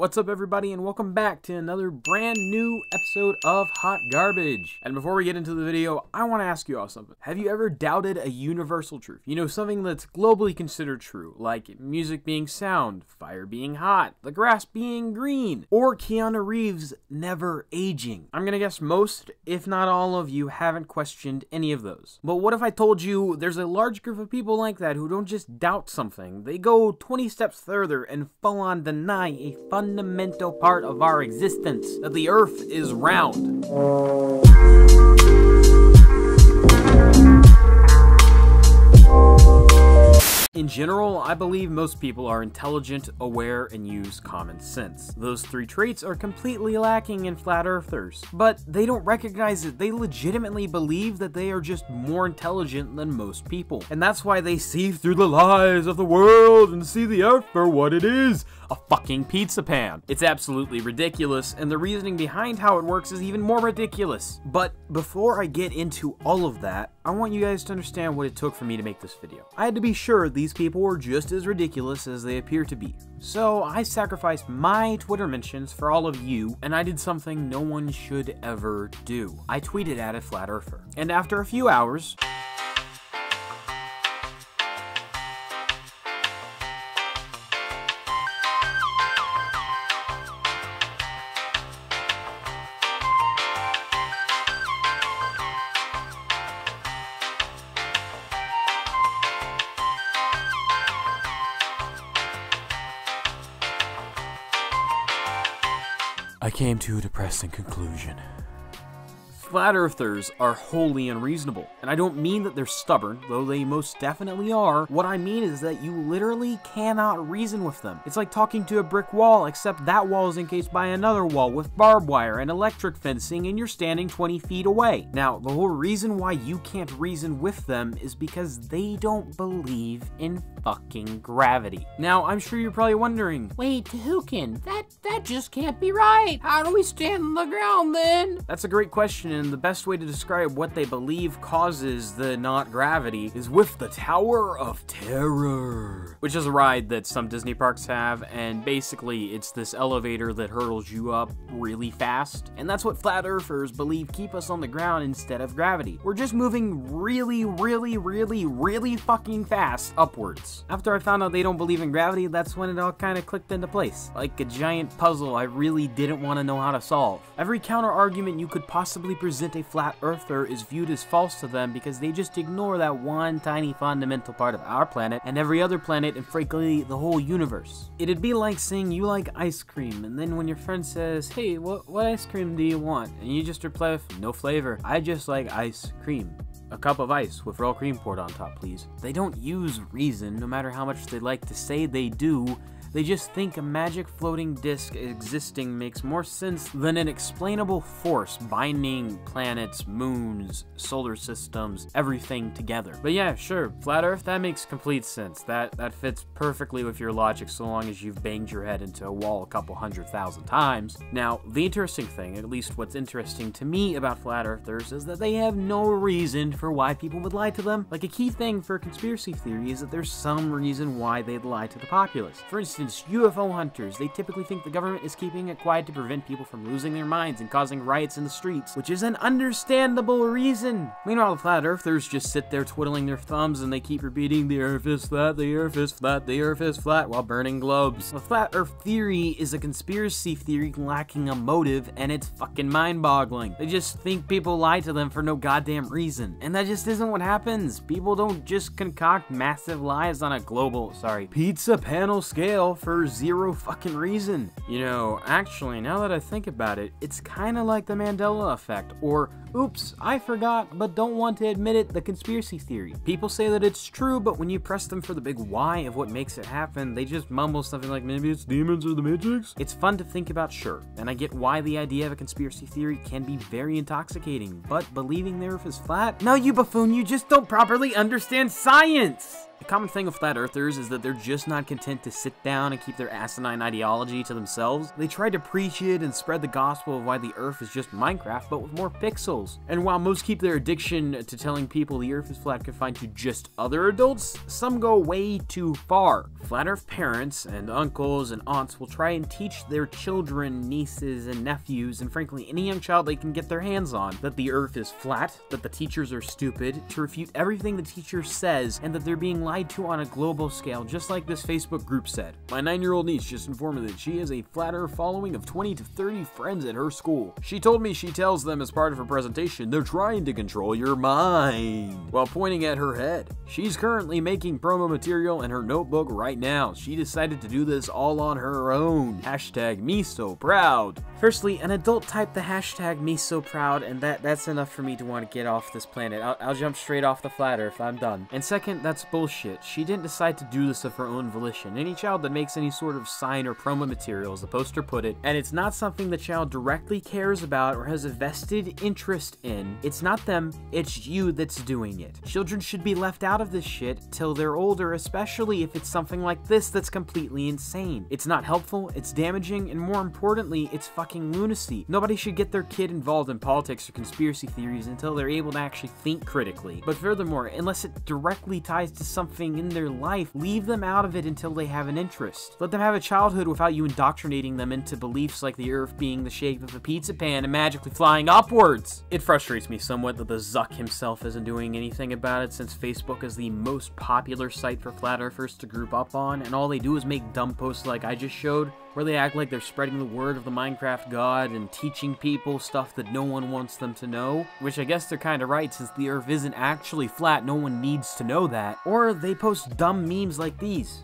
What's up everybody, and welcome back to another brand new episode of Hot Garbage. And before we get into the video, I want to ask you all something. Have you ever doubted a universal truth? You know, something that's globally considered true, like music being sound, fire being hot, the grass being green, or Keanu Reeves never aging. I'm gonna guess most, if not all of you, haven't questioned any of those. But what if I told you there's a large group of people like that who don't just doubt something, they go 20 steps further and full on deny a fundamental part of our existence, that the earth is round. In general, I believe most people are intelligent, aware, and use common sense. Those three traits are completely lacking in flat earthers, but they don't recognize it. They legitimately believe that they are just more intelligent than most people. And that's why they see through the lies of the world and see the earth for what it is, a fucking pizza pan. It's absolutely ridiculous, and the reasoning behind how it works is even more ridiculous. But before I get into all of that, I want you guys to understand what it took for me to make this video. I had to be sure these people were just as ridiculous as they appear to be. So I sacrificed my Twitter mentions for all of you, and I did something no one should ever do. I tweeted at a flat earther. And after a few hours, I came to a depressing conclusion. Flat earthers are wholly unreasonable, and I don't mean that they're stubborn, though they most definitely are. What I mean is that you literally cannot reason with them. It's like talking to a brick wall, except that wall is encased by another wall with barbed wire and electric fencing, and you're standing 20 feet away. Now, the whole reason why you can't reason with them is because they don't believe in fucking gravity. Now, I'm sure you're probably wondering, wait, Tahukan, that just can't be right. How do we stand on the ground then? That's a great question, and the best way to describe what they believe causes the not gravity is with the Tower of Terror, which is a ride that some Disney parks have, and basically it's this elevator that hurtles you up really fast, and that's what flat earthers believe keep us on the ground instead of gravity. We're just moving really fucking fast upwards. After I found out they don't believe in gravity, that's when it all kind of clicked into place. Like a giant puzzle I really didn't want to know how to solve. Every counter argument you could possibly present a flat earther is viewed as false to them because they just ignore that one tiny fundamental part of our planet and every other planet and frankly the whole universe. It'd be like saying you like ice cream, and then when your friend says, hey, what ice cream do you want? And you just reply with, no flavor, I just like ice cream. A cup of ice with raw cream poured on top, please. They don't use reason, no matter how much they like to say they do. They just think a magic floating disc existing makes more sense than an explainable force binding planets, moons, solar systems, everything together. But yeah, sure, flat earth, that makes complete sense. That fits perfectly with your logic so long as you've banged your head into a wall a couple 100,000 times. Now, the interesting thing, at least what's interesting to me about flat earthers, is that they have no reason for why people would lie to them. Like a key thing for a conspiracy theory is that there's some reason why they'd lie to the populace. For instance, UFO hunters, they typically think the government is keeping it quiet to prevent people from losing their minds and causing riots in the streets, which is an understandable reason. Meanwhile, the flat earthers just sit there twiddling their thumbs and they keep repeating, the earth is flat, the earth is flat, the earth is flat, while burning globes. The flat earth theory is a conspiracy theory lacking a motive, and it's fucking mind-boggling. They just think people lie to them for no goddamn reason, and that just isn't what happens. People don't just concoct massive lies on a global, pizza panel scale for zero fucking reason. You know, actually, now that I think about it, it's kind of like the Mandela effect, or oops, I forgot, but don't want to admit it, the conspiracy theory. People say that it's true, but when you press them for the big why of what makes it happen, they just mumble something like, maybe it's demons or the Matrix? It's fun to think about, sure, and I get why the idea of a conspiracy theory can be very intoxicating, but believing the earth is flat? No, you buffoon, you just don't properly understand science! The common thing with flat earthers is that they're just not content to sit down and keep their asinine ideology to themselves. They try to preach it and spread the gospel of why the earth is just Minecraft, but with more pixels. materials. And while most keep their addiction to telling people the Earth is flat confined to just other adults, some go way too far. Flat Earth parents and uncles and aunts will try and teach their children, nieces and nephews, and frankly any young child they can get their hands on, that the Earth is flat, that the teachers are stupid, to refute everything the teacher says, and that they're being lied to on a global scale, just like this Facebook group said. My 9-year-old niece just informed me that she has a Flat Earth following of 20 to 30 friends at her school. She told me she tells them as part of her presentation they're trying to control your mind, while pointing at her head. She's currently making promo material in her notebook right now. She decided to do this all on her own. Hashtag me so proud. Firstly, an adult typed the hashtag me so proud, and that's enough for me to want to get off this planet. I'll jump straight off the Flat Earth. I'm done. And second, that's bullshit. She didn't decide to do this of her own volition. Any child that makes any sort of sign or promo material, as the poster put it, and it's not something the child directly cares about or has a vested interest in, it's not them, it's you that's doing it. Children should be left out of this shit till they're older, especially if it's something like this that's completely insane. It's not helpful, it's damaging, and more importantly, it's fucking lunacy. Nobody should get their kid involved in politics or conspiracy theories until they're able to actually think critically. But furthermore, unless it directly ties to something in their life, leave them out of it until they have an interest. Let them have a childhood without you indoctrinating them into beliefs like the Earth being the shape of a pizza pan and magically flying upwards. It frustrates me somewhat that the Zuck himself isn't doing anything about it, since Facebook is the most popular site for flat earthers to group up on, and all they do is make dumb posts like I just showed, where they act like they're spreading the word of the Minecraft god and teaching people stuff that no one wants them to know, which I guess they're kinda right, since the Earth isn't actually flat, no one needs to know that. Or they post dumb memes like these.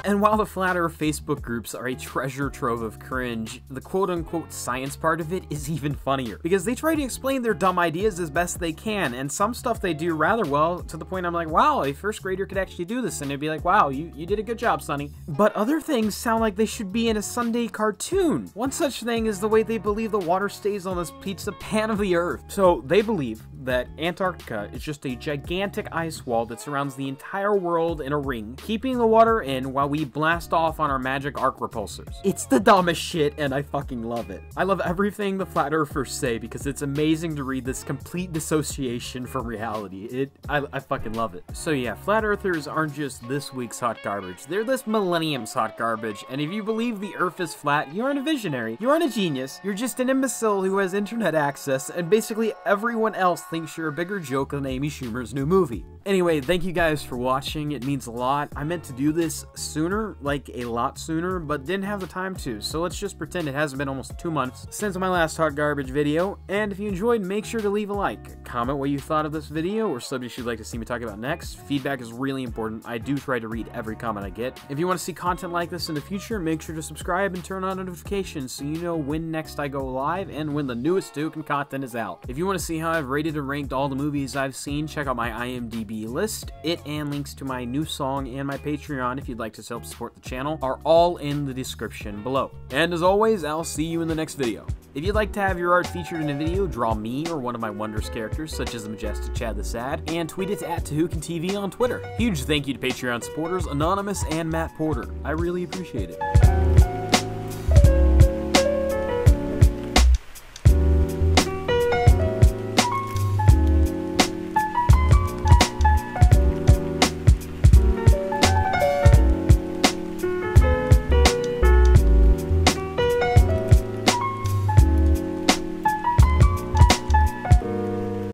And while the Flat Earth Facebook groups are a treasure trove of cringe, the quote-unquote science part of it is even funnier, because they try to explain their dumb ideas as best they can, and some stuff they do rather well, to the point I'm like, wow, a first grader could actually do this, and they'd be like, wow, you did a good job, Sonny. But other things sound like they should be in a Sunday cartoon. One such thing is the way they believe the water stays on this pizza pan of the Earth. So they believe that Antarctica is just a gigantic ice wall that surrounds the entire world in a ring, keeping the water in while we blast off on our magic arc repulsors. It's the dumbest shit, and I fucking love it. I love everything the Flat Earthers say because it's amazing to read this complete dissociation from reality. I fucking love it. So yeah, Flat Earthers aren't just this week's hot garbage, they're this millennium's hot garbage, and if you believe the Earth is flat, you aren't a visionary, you aren't a genius, you're just an imbecile who has internet access, and basically everyone else thinks you're a bigger joke than Amy Schumer's new movie. Anyway, thank you guys for watching, it means a lot. I meant to do this sooner, like a lot sooner, but didn't have the time to, so let's just pretend it hasn't been almost 2 months since my last hot garbage video, and if you enjoyed, make sure to leave a like, comment what you thought of this video, or subjects you'd like to see me talk about next. Feedback is really important, I do try to read every comment I get. If you want to see content like this in the future, make sure to subscribe and turn on notifications so you know when next I go live and when the newest Tahukan content is out. If you want to see how I've rated and ranked all the movies I've seen, check out my IMDb list. It and links to my new song and my Patreon if you'd like to help support the channel are all in the description below. And as always, I'll see you in the next video. If you'd like to have your art featured in a video, draw me or one of my wondrous characters, such as the majestic Chad the Sad, and tweet it at Tahukan TV on Twitter. Huge thank you to Patreon supporters Anonymous and Matt Porter. I really appreciate it.